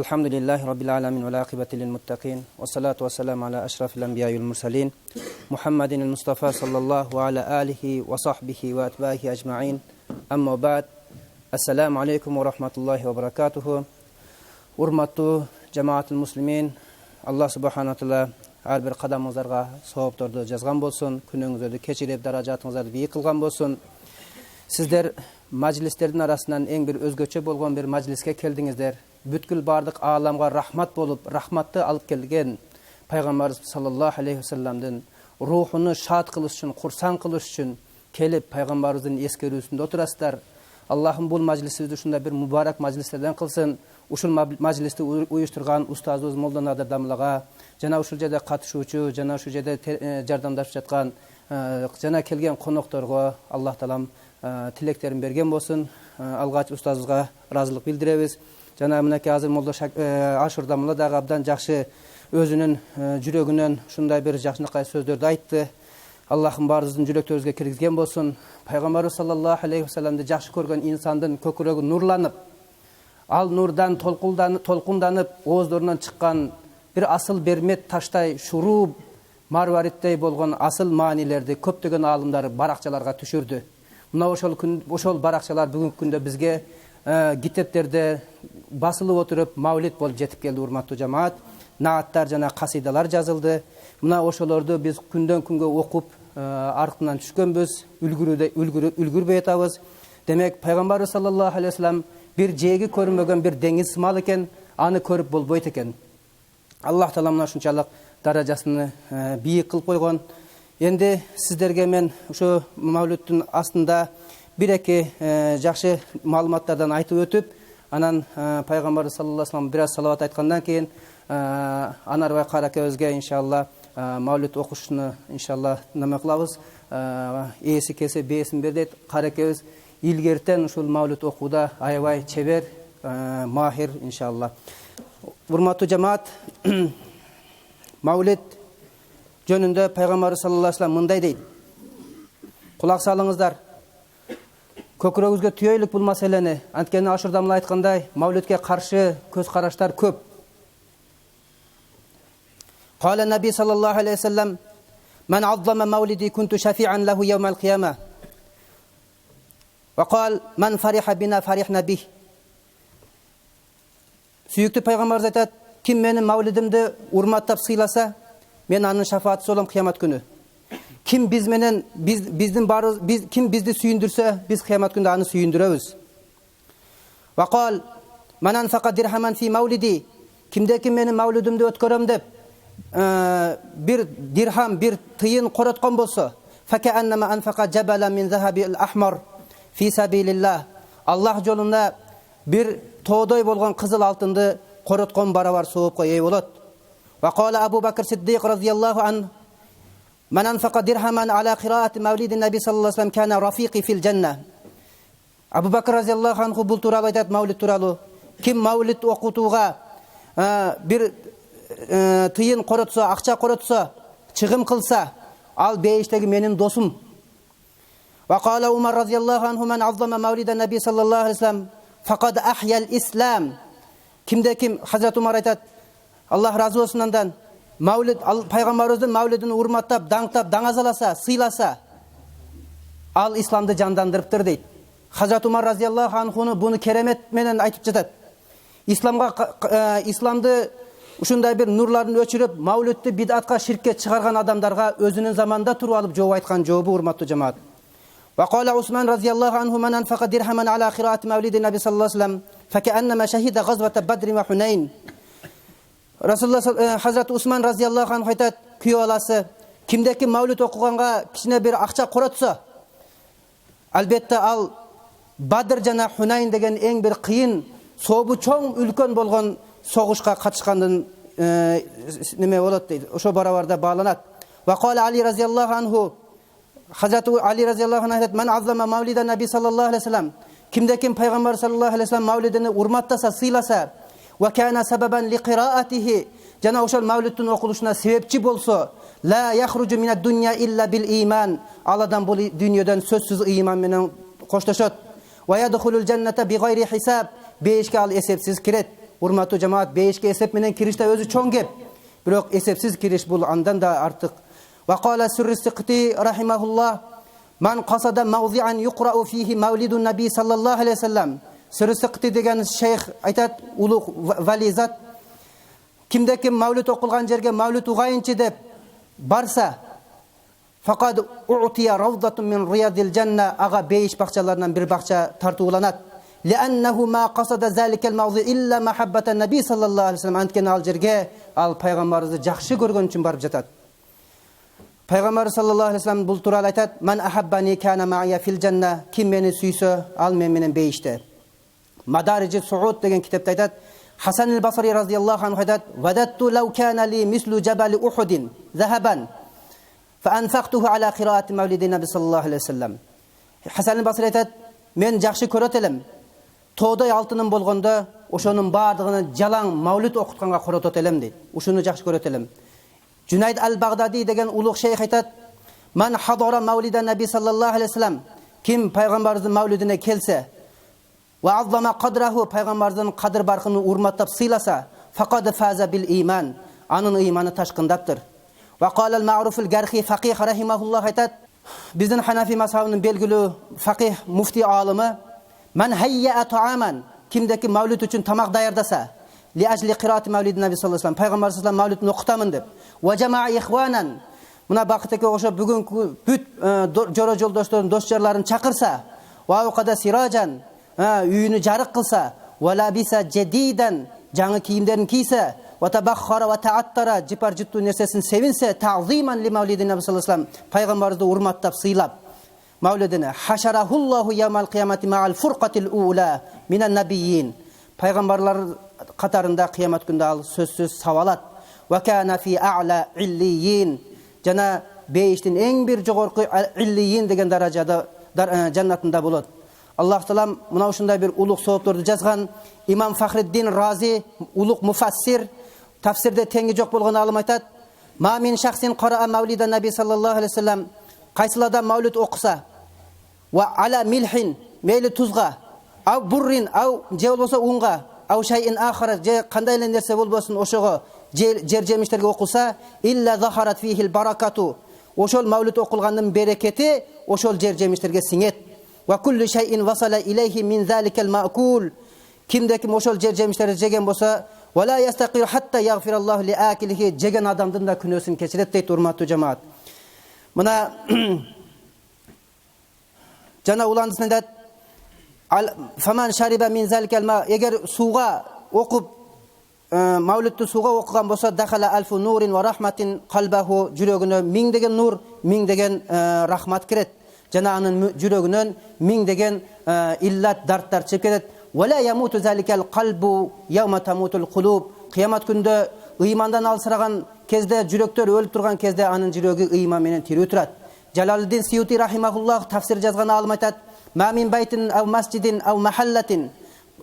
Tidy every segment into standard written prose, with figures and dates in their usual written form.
Elhamdülillahi Rabbil alamin ve l'akibeti lil muttaqin. Ve salatu ve selamu ala eşrafil enbiya'i vel mursalin. Muhammedin Mustafa sallallahu ala alihi ve sahbihi ve etbahi ecma'in. Amma ba'd. Esselamu aleyküm ve rahmetullahi ve berekatuhu. Urmattu cemaatul muslimin. Allah subhanahu wa ta'ala her bir qadamыңыздарга сауаптарды жазган болсун, күнүңүздөрдү кечирип, даражатыңыздарды бийик кылган болсун. Сиздер majlislerдің arasından en bir özgöçe bolgon bir majlisке келдиңиздер. Бүткүл бардык ааламга рахмат болуп, рахматты алып келген пайгамбарыбыз саллаллаху алейхи ва салламдын рухуну шат кылыш үчүн, курсан кылыш үчүн келип пайгамбарыбыздын эскерүүсүндө отурасыздар. Аллахым бул majlisибизди ушундай бир мубарак majlisтерден кылсын. Ушул majlisти уюштурган устазыбыз Молла Надыр Дамлага, жана ушул жерде катышуучу, жана ушул жерде жардамдашып жаткан, жана келген конокторго Аллах таалам тилектерин берген болсун. Алгач устазыбызга ыраазылык билдиребиз. Жана мынакей азыр Молла Ашур Дамла дагы абдан жакшы өзүнүн жүрөгүнөн ушундай бир жакшынакай сөздөрдү айтты. Аллахым баарыбыздын жүрөктөрүбүзгө киргизген болсун. Пайгамбарыбыз саллаллаху алейхи ва салламды жакшы көргөн инсандын көкүрөгү нурланып, ал нурдан толкунданып, ооздорунан чыккан bir asıl бермет таштай шуруу марвариттей болгон асыл маанилерди көптөгөн аалымдар баракчаларга түшүрдү. Мына ошол баракчалар бүгүнкү күндө бизге китептерде басылып отуруп маулид болуп жетип келди, урматтуу жамаат. Нааттар жана касыйдалар жазылды. Мына ошолорду биз күндөн күнгө окуп аркынан түшкөнбүз, үлгүрбөй атабыз. Демек пайгамбарыбыз саллаллаху алейхи ва саллам bir жээги көрүнбөгөн bir деңиз сымал экен, аны көрүп болбойт экен. Аллах таала мына ушунчалык даражасын бийик кылып койгон. Энди сиздерге мен ушу маулуттун астында бир-эки жакшы маалыматтардан айтып өтүп, анан пайгамбарыбыз саллаллаху алейхи ва саллам бир аз салават айткандан кийин Анарбай каракебизге иншалла маулут окушуну иншалла неме кылабыз. Ээси кесе бээсин бер дейт. Каракебиз илгертен ушул маулут окууда аябай чебер, махир иншалла. Урматтуу жамаат, маулид жөнүндө пайгамбарыбыз саллаллаху алейхи ва саллам мындай дейт. Кулак салыңыздар. Көкүрөгүзгө түйөйлүк бул маселени. Анткени Ашур Дамла айткандай, маулидке каршы көз караштар көп. Кала Наби саллаллаху алейхи ва саллам: "Мен аззама маулиди кунту шафи'ан лаху йаумал кияма." Ва кал: "Мен фариха бина фарихна бих." Сүйүктүү пайгамбарыбыз айтат: "Ким менин маулидимди урматтап сыйласа, мен анын шафаатчысы болом кыямат күнү. Ким биз менен ким бизди сүйүндүрсө, биз кыямат күндө аны сүйүндүрөбүз." Ва кал: "Мен анфака дирхаман фи маулиди." Кимде ким менин маулидимди өткөрөм деп bir dirham, bir tıyın korotkon bolsa, فَكَأَنَّمَا أَنْفَقَ جَبَلًا مِنْ ذَهَبِ الْأَحْمَرِ فِي سَبِيلِ اللّٰهِ. Allah yolunda bir toğdoy bolgan kızıl altındı korotkon baravar soğup koy eyvolat. Ve kâle Abu Bakr Siddiq radıyallahu anh: "Men anfaqa dirhaman ala qiraati mevlidin Nebi sallallahu aleyhi ve sellem kana rafiqi fil cennet." Abu Bakr radıyallahu anhu bul turalı aytat, mevlid turalı. Kim mevlid okutuğa bir tıyın korotsa, akça korotsa, çıgım kılsa, al beyişteki menin dostum. Ve kâle Umar radıyallahu anhu: "Men azzama mevliden Nebi sallallahu aleyhi ve sellem fakad ahya'l İslam." Kimde kim Hazreti Umar aytat, Allah razı olsun ondan, maulid peygamberimizin maulidini urmattap, dаңtap, dаңazalasa, sıylasa, al İslam'da jandandırıptır deyt. Hazreti Umar radıyallahu anhu'nu bunu keremet menen aytıp jatat. İslam'da ушундай bir нурларын өчүрүп, маулидти бидатка, ширкке чыгарган адамдарга өзүнүн заманында туруп алып жооп айткан жообу, урматтуу жамаат. Ва кала Усман радıyallahu anhu: "Men anfaqa dirhaman ala qiraati mevlidi Nebi sallallahu aleyhi ve sellem fekannama shahida gazvata Badr ve Hunayn." Rasulullah Hazreti Usman radıyallahu anhu aytat, kүйөө аласы, kimdeki maulid окуганга кичине bir акча коротса, албетте ал Badr жана Hunayn деген эң bir кыйын, сообу чоң, үлкөн болгон soğuşka kaçkandın neme olat deydi. Oşo baravarda bağlanat. Ve kâle Ali razıyallahu anhu, Hazreti Ali razıyallahu anh: "Men azzama mevliden Nebi sallallahu aleyhi ve sellem." Kimde kim Peygamber sallallahu aleyhi ve sellem mevlidini urmattasa, sıylasa, ve kâne sebeben li qiraatihi, jana oşol mevlidin okuluşuna sebepçi bolsa, la yahrucu mined dunya illa bil iman. Aladan bu dünyadan sözsüz iman menen koştaşat. Ve yedhulul cennete bi gayri hisab. Beşke al esepsiz kiret. урматтуу жамаат, бейишке эсеп менен кириш да өзү чоң кеп. Бирок эсепсиз кириш бул андан да артык. Ва кала Сүррис-Сикти рахимахуллах: "Ман qasada mawdi'an yuqra'u fihi mawlidun nabiy sallallahu alayhi wasallam." Сүррис-Сикти деген шейх айтат, улуг вали зат, кимде ким мавлид окулган жерге мавлид угайынчы деп барса, faqad u'tiya rawdatun min riyadil janna, ага бейиш бакчаларынан бир бакча тартууланат. Li'annahu ma qasada zalikal mawdi illa mahabbatan nabiy sallallahu alayhi wasallam. Анткени ал жерге ал пайгамбарыбызды жакшы көргөн үчүн барып жатат. Пайгамбар саллаллаху алейхи вассалам бул тууралуу айтат: "Ман ахаббани кана ма'ия фил жанна." Ким мени сүйсө, ал мен менен бейиште. Мадариджи Сууд деген китепте айтат, Хасан аль-Басри радияллаху анху айтат: "Вадатту лау кана ли мислу жабали Ухудин захабан фа анфактуху ала қираати мавлиди наби саллаллаху алейхи вассалам." Хасан аль-Басри айтат: "Мен жакшы көрөт элем. Тоодой алтыным болгондо ошонун баардыгын жалаң мавлид окутканга коротот элем" дейт. Ушуну жакшы көрөт элем. Junayd al-Baghdadi деген улуг шейх айтат: "Ман хадара мавлида наби саллаллаху алейхи вассалам." Ким пайгамбарыбыздын мавлидине келсе, ва азлама qadrahu, пайгамбарыбыздын кадыр баркын урматтап сыйласа, faqad faza bil iman, анын ыйманы ташкындаптыр. Ва qala al-Ma'ruf al-Garhi faqih rahimahullah айтат, биздин Ханафи мазхабынын белгилүү фақих муфти алымы: "Ман hayya ta'aman", кимдеки мавлид үчүн тамак даярдаса, li ajli qiraati mavlidi nabi sallallahu alayhi wasallam, пайгамбар sallallahu alayhi wasallam mavlidini окутамын деп, wa jamaa ikhwanan, мына бакытеке ошо бүгүнкү бүт жора жолдошторун, дос жарларын чакырса, wa awqada sirajan, үйүнү жарык кылса, wa labisa jadidan, жаңы кийимдерин кийсе, wa tabakhkhara wa ta'attara, жипар жыттуу нерсесин sevинсе, ta'ziman li mavlidi nabi sallallahu alayhi wasallam, пайгамбарды урматтап сыйлап мавлидине, hasharahu yawmal qiyamati ma'al furqatil ula minan nabiyyin, пайгамбарлар катарында кыямат күндө ал сөзсүз сабалат. Ва кана фи а'ла иллийин, жана бейиштин эң бир жогорку иллийин деген даражада жаннатында болот. Аллах таалам мына ушундай бир улуг соопторду жазган. Имам Фахриддин Рази, улуг муфассир, тафсирде теңи жок болгон алым айтат: "Ма мин шахсин qara'a mawlidan nabi sallallahu alayhi wasallam", кайсылада мавлид окуса, ва ала милхин, мейли тузга, ау буррин, ау же болбосо унга, ау шайин ахара, же кандай эле нерсе болбосун, ошого жер жемиштерге окулса, илля захарат фихил баракату, ошол мавлид окулгандын берекети ошол жер жемиштерге сиңет. Ва куллу шайин васала илейхи мин заликал маъкул, кимде ким ошол жер жемиштерди жеген болсо, вала ястақир хатта яғфираллаху ли акилихи, жеген адамдын да күнөөсүн кечирет дейт урматтуу жамаат. Мына жана уландысын айтат: "Фаман шариба мин заликал ма", эгер сууга окуп мавлидти сууга окуган болсо, дахала алфу нурин ва рахматин қалбаху, жүрөгүнө миңдеген нур, миңдеген рахмат кирет, жана анын жүрөгүнөн миңдеген иллат, дарттар чыгып кетет. Вала ямуту заликал қалбу яума тамутул кулуб, кыямат күндө ыймандан алсыраган кезде, жүрөктөр өлүп турган кезде анын жүрөгү ыйман менен тирүү турат. Жалалиддин Сиюти рахимахуллах тафсир жазган алым айтат: "Ма мин байтин ау масжидин ау махаллатин",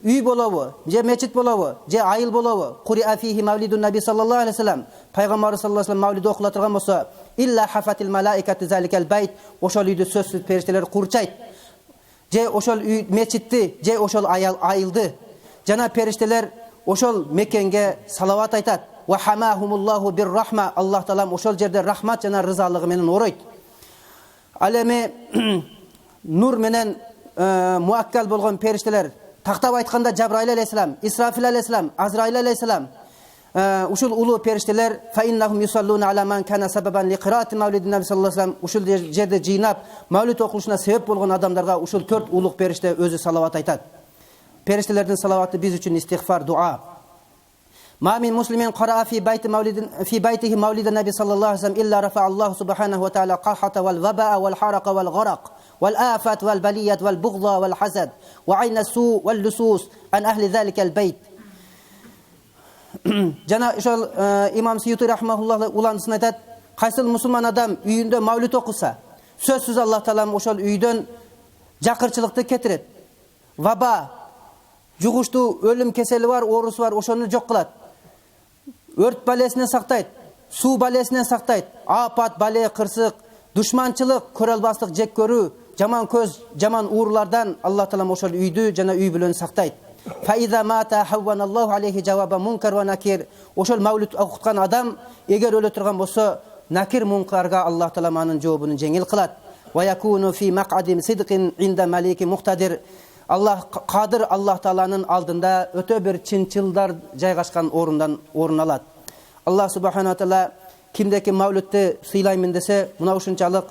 үй болобу, же мечит болобу, же айыл болобу, куриа фихи мавлидун наби саллаллаху алейхи вассалам, пайгамбар саллаллаху алейхи вассалам мавлиди окула турган болсо, илля хафатил малаикату заликал байт, ошол үйдү сөзсүз периштелер курчайт. Же ошол үй мечитти, же ошол айылды, жана периштелер ошол мекенге салават айтат. Ва хамахумуллаху бир рахма, Аллах таалам ошол жерде рахмат жана рызалыгы менен оройт. Ал эми нур менен муаккал болгон периштелер, тактап айтканда Жабраил алейхиссалам, Исрафил алейхиссалам, Азраил алейхиссалам, ушул улуу периштелер, фа иннахум юсаллуна ала ман кана сабабан ли қираати мавлидин наби саллаллаху алейхи вассалам, ушул жерде жыйнап мавлид окулушуна себеп болгон адамдарга ушул 4 улуг периште өзү салават айтат. Периштелердин салаваты биз үчүн истигфар, дуа. ما من مسلم قرأ في بيته مولد النبي صلى الله عليه وسلم إلا رفع الله سبحانه وتعالى قحط والوباء والحرق والغرق والآفات والبلية والبغض والحسد وعين السوء واللصوص عن أهل ذلك البيت. Жана ошол имам Сиюти рахмахуллах уландысын айтат: кайсыл мусулман адам үйүндө мавлид окуса, сөзсүз Аллах таалам ошол үйдөн жакырчылыкты кетирет. Ваба, жугуштуу өлүм кесели бар, оорусу бар, ошону жок кылат. Өрт балесинен сактайт, суу балесинен сактайт, апат, бале, кырсык, душманчылык, көрө албастык, жек көрүү, жаман көз, жаман уурлардан Аллах таалам ошол үйдү жана үй бүлөнү сактайт. Фаиза мата хавваналлаху алейхи жаваба мункар ва накир. Ошол маулид окуткан адам эгер өлө турган болсо, накир мункарга Аллах таала анын жообун жеңил кылат. Ва якуну фи мақадим сидқин инда малики муқтадир. Аллах кадыр Аллах тааланын алдында өтө бир чынчылдар жайгашкан орун алат. Аллах субхана таала кимдеки маулидти сыйлаймын десе, мына ушунчалык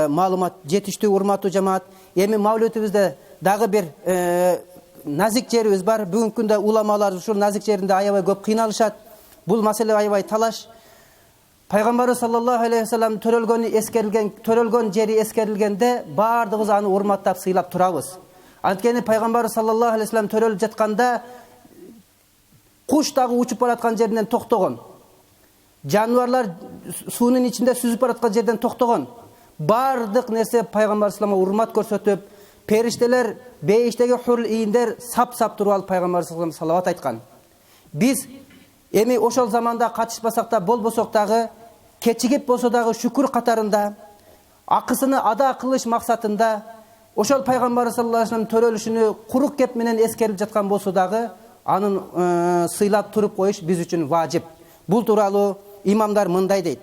маалымат жетиштүү урматтуу жамаат. Эми маулидибизде дагы бир назик жерибиз бар. Бүгүнкү күндө уламалар ушул назик жеринде аябай көп кыйналышат. Бул маселе аябай талаш. Пайгамбар саллаллаху алейхи ва саллям төрөлгөн жери эскерилгенде бардыгыбыз аны урматтап сыйлап турабыз. Анткени Пайгамбар саллаллаху алейхи ва саллям төрөлүп жатканда куш дагы учуп бараткан жеринен токтогон. Жануарлар суунун ичинде сүзүп бараткан жерден токтогон. Бардык нерсе Пайгамбар саллаллаху урмат көрсөтүп, периштелер, бейиштеги хурл ийиндер сап-сап туруп алып Пайгамбар саллаллаху салават айткан. Биз эми ошол заманда катышпасак да болбосок дагы, кечигип болсо дагы шүкүр катарында, акысыны ада кылыш максатында ошол Пайгамбар саллаллаху алейхи төрөлүшүнү курук кеп менен эскерип жаткан болсо дагы, анын сыйлап туруп коюш биз үчүн важип. Бул тууралуу имамдар мындай дейт.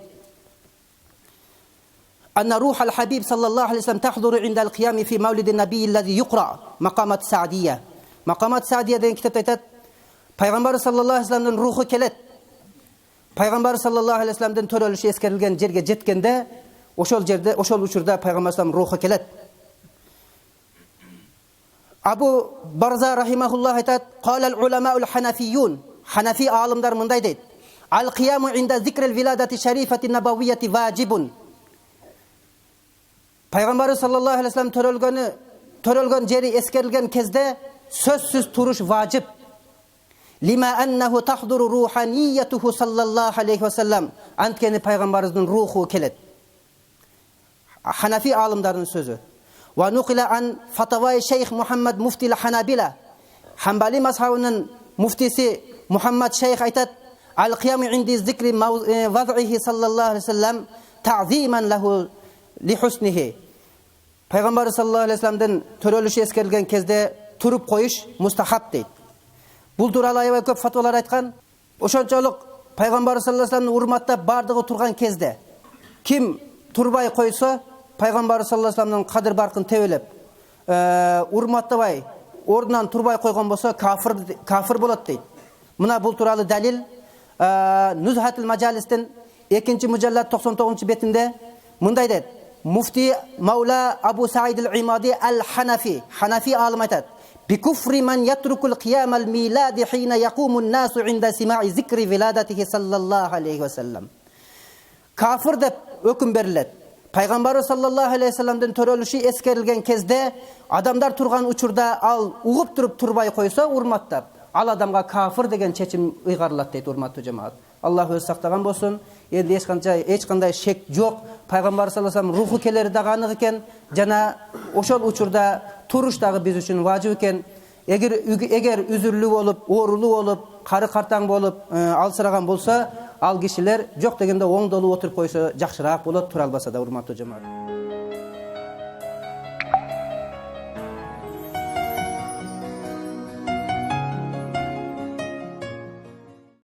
أن روح الحبيب صلى الله عليه وسلم تحضر عند القيام في مولد النبي الذي يقرأ مقامات سعدية. مقامات سعدية деген китепте айтат, Пайгамбар саллаллаху алейхи ва салламдын руху келет. Пайгамбар саллаллаху алейхи ва салламдын төрөлүшү эскерилген жерге жеткенде, ошол жерде, ошол учурда Пайгамбар саллаллаху алейхи ва саллам руху келет. Абу Барза рахимахуллах айтат, قال العلماء الحنفيون. Ханафи алымдар мындай дейт. القيام عند ذكر الولادة الشريفة النبوية واجب. Пайгамбар саллаллаху алейхи ва саллам төрөлгөн жери эскерилген кезде сөзсүз туруш важип. Лима аннаху тахдуру руханиятуху саллаллаху алейхи ва саллам. Анткени Пайгамбарыбыздын руху келет. Ханафи алымдардын сөзү. Ва нуқила ан фатавай шейх Мухаммад муфти al-Hanabila. Хамбали мазхабынын муфтиси Мухаммад шейх айтат, al-qiyam инди зикри вад'ихи саллаллаху алейхи ва саллам ta'зиман лаху ли хусниhi. Пайгамбар саллаллаху алейхи ва салламдын төрөлүшү эскерилген кезде туруп коюш мустахаб дейт. Бул тууралуу аябай көп фатвалар айткан. Ошончолук Пайгамбар саллаллаху алейхи ва салламды урматтап бардыгы турган кезде ким турбай койсо, Пайгамбар саллаллаху алейхи ва салламдын кадыр баркын тебелеп, урматтабай, ордунан турбай койгон болсо кафир болот дейт. Мына бул тууралуу далил Нузхатул Маджалистин 2-мужаллад 99-бетинде мындай дейт. Муфти Маула Абу Саид al-Имади al-Hanafi, Ханафи алым айтат. بكفر من يترك القيام الميلاد حين يقوم الناس عند سماع ذكر ولادته صلى الله عليه وسلم. Kafir деп өкүм берилет. Пайгамбар саллаллаху алейхи ва салламдын төрөлүшү эскерилген кезде адамдар турган учурда ал угуп туруп турбай койсо урматтап, ал адамга кафир деген чечим ыйгарылат дейт урматтуу жамаат. Аллах өзү сактаган болсун. Энди эч кандай шек жок. Пайгамбар саллаллаху алейхи ва саллам руху келери дагы анык экен. Жана ошол учурда туруш дагы биз үчүн важип экен. Эгер үзүрлүү болуп, оорулуу болуп, кары картаң болуп, алсыраган болсо, ал кишилер жок дегенде оңдолуп отуруп койсо жакшыраак болот, тура албаса да урматтуу жамаат.